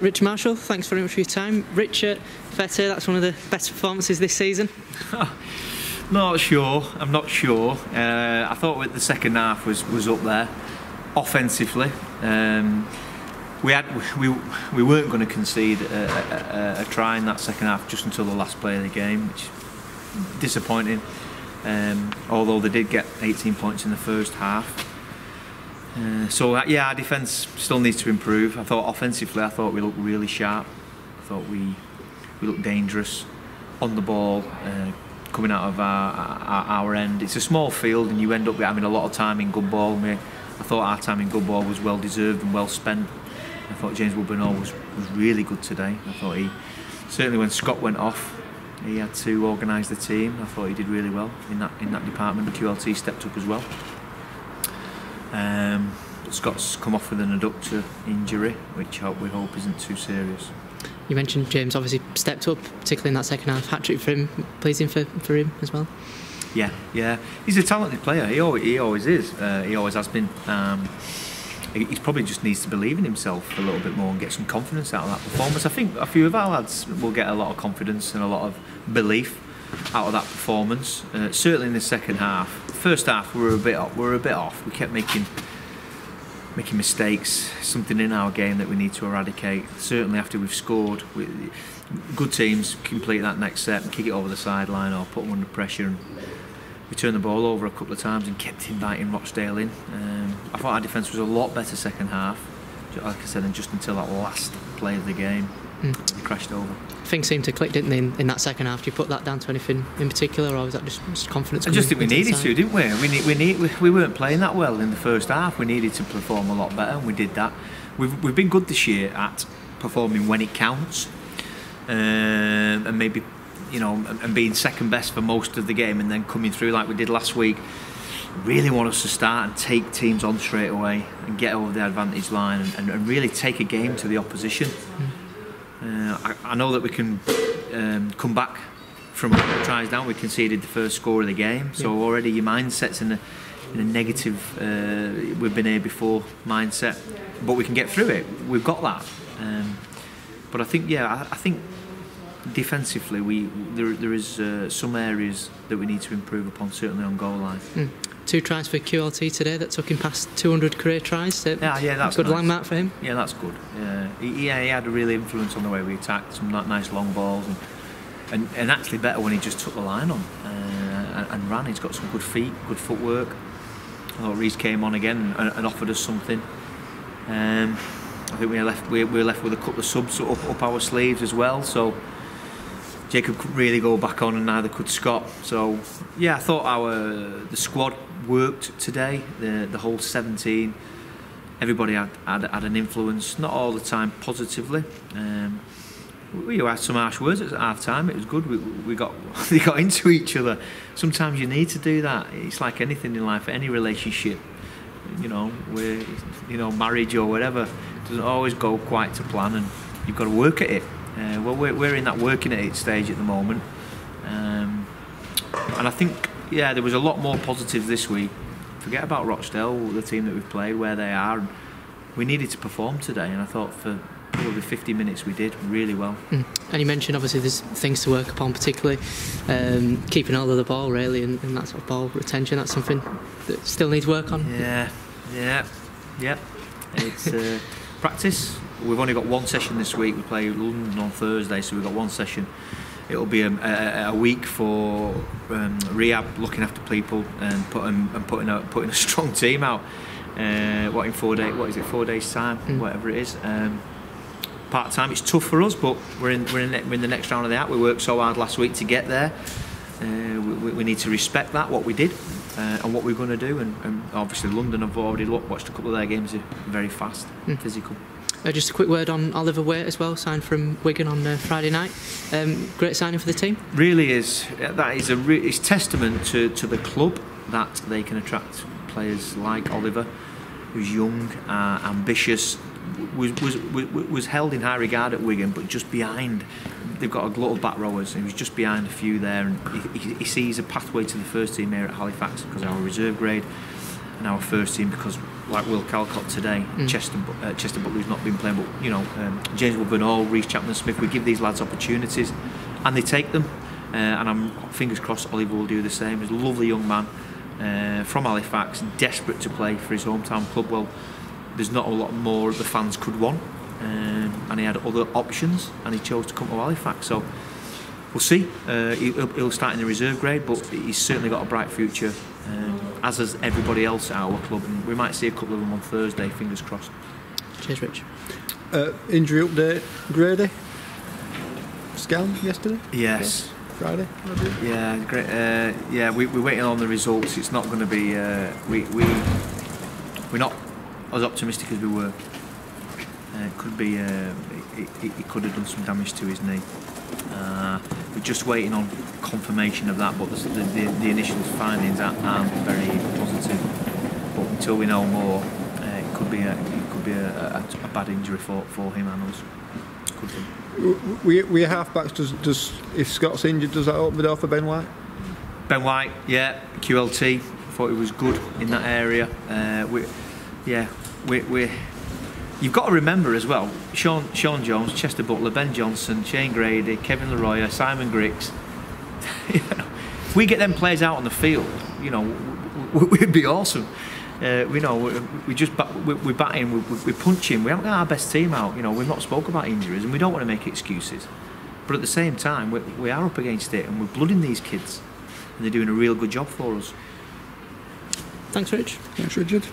Richard Marshall, thanks very much for your time. Richard, fair to say that's one of the best performances this season? Not sure. I'm not sure. I thought the second half was up there. Offensively, we weren't going to concede a try in that second half just until the last play of the game, which is disappointing. Although they did get 18 points in the first half. So yeah, our defence still needs to improve. I thought offensively, we looked really sharp. I thought we looked dangerous on the ball, coming out of our end. It's a small field, and you end up having a lot of time in good ball. I thought our time in good ball was well deserved and well spent. I thought James Woodburn was really good today. I thought he certainly, when Scott went off, he had to organise the team. I thought he did really well in that department. The QLT stepped up as well. Scott's come off with an adductor injury, which we hope isn't too serious. You mentioned James obviously stepped up, particularly in that second half. Hat-trick for him, pleasing for him as well. Yeah, he's a talented player. He always is. He always has been. He probably just needs to believe in himself a little bit more and get some confidence out of that performance. I think a few of our lads will get a lot of confidence and a lot of belief out of that performance. Certainly in the second half. First half we were a bit off. We kept making mistakes. Something in our game that we need to eradicate. Certainly after we've scored, good teams complete that next set and kick it over the sideline or put them under pressure. And we turned the ball over a couple of times and kept inviting Rochdale in. I thought our defence was a lot better second half, like I said, and just until that last play of the game, it crashed over. Things seemed to click, didn't they, in that second half? Do you put that down to anything in particular, or was that just confidence? I just think we needed to, didn't we? We weren't playing that well in the first half. We needed to perform a lot better, and we did that. We've been good this year at performing when it counts, and maybe, and being second best for most of the game, and then coming through like we did last week. Really want us to start and take teams on straight away and get over the advantage line and really take a game to the opposition. I know that we can come back from tries down. We conceded the first score of the game, so already your mindset's in a negative we've been here before mindset, but we can get through it. We've got that. But I think defensively there is some areas that we need to improve upon, certainly on goal line. 2 tries for QLT today that took him past 200 career tries. Yeah, that's good nice. landmark for him. Yeah, that's good. He had a real influence on the way we attacked. Some nice long balls, and actually better when he just took the line on and ran. He's got some good feet, good footwork. I thought Reece came on again and offered us something. I think we were left with a couple of subs up our sleeves as well. So Jacob couldn't really go back on, and neither could Scott. So yeah, I thought the squad worked today. The whole 17, everybody had an influence. Not all the time positively. We had some harsh words at half time. It was good. We got into each other. Sometimes you need to do that. It's like anything in life, any relationship. Marriage or whatever, it doesn't always go quite to plan, and you've got to work at it. Well, we're in that working at it stage at the moment, and I think there was a lot more positive this week. Forget about Rochdale, the team that we've played, where they are. And we needed to perform today, and I thought for probably 50 minutes we did really well. And you mentioned obviously there's things to work upon, particularly keeping hold of the ball really, and that sort of ball retention. That's something that still needs work on. Yeah. It's practice. We've only got one session this week. We play London on Thursday, so we've got one session. It'll be a week for rehab, looking after people, and putting a strong team out. In 4 days? What is it? 4 days time, whatever it is. Part time. It's tough for us, but we're in the next round of the act. We worked so hard last week to get there. We need to respect that, what we did, and what we're going to do. And obviously London, I've already watched a couple of their games. They're very fast, physical. Just a quick word on Oliver Waite as well, signed from Wigan on Friday night. Great signing for the team. Really is. That is it's testament to the club that they can attract players like Oliver, who's young, ambitious, was held in high regard at Wigan, but just behind. They've got a glut of back rowers, and he was just behind a few there, and he sees a pathway to the first team here at Halifax because of our reserve grade. our first team because, like Will Calcott today, Chester Butler's not been playing, but you know, James Woodburn-Hall, Reece Chapman-Smith, we give these lads opportunities, and they take them. And I'm fingers crossed Oliver will do the same. He's a lovely young man from Halifax, desperate to play for his hometown club. Well, there's not a lot more the fans could want, and he had other options, and he chose to come to Halifax. So we'll see. He'll start in the reserve grade, but he's certainly got a bright future, as has everybody else at our club. And we might see a couple of them on Thursday. Fingers crossed. Cheers, Rich. Injury update: Grady scan yesterday. Yes. Yeah. Friday. Yeah, great. Yeah, we're waiting on the results. It's not going to be. We're not as optimistic as we were. It could be. He could have done some damage to his knee. We're just waiting on confirmation of that, but the initial findings aren't very positive. But until we know more, it could be a bad injury for him and us. Could be. We half-backs, does if Scott's injured, does that open the door for Ben White? Ben White, yeah, QLT, thought he was good in that area. You've got to remember as well, Sean Jones, Chester Butler, Ben Johnson, Shane Grady, Kevin Leroy, Simon Griggs. If we get them players out on the field, you know, we'd be awesome. We know we're batting, we're punching. We haven't got our best team out. You know, we've not spoke about injuries, and we don't want to make excuses. But at the same time, we are up against it, and we're blooding these kids, and they're doing a real good job for us. Thanks, Rich. Thanks, Richard.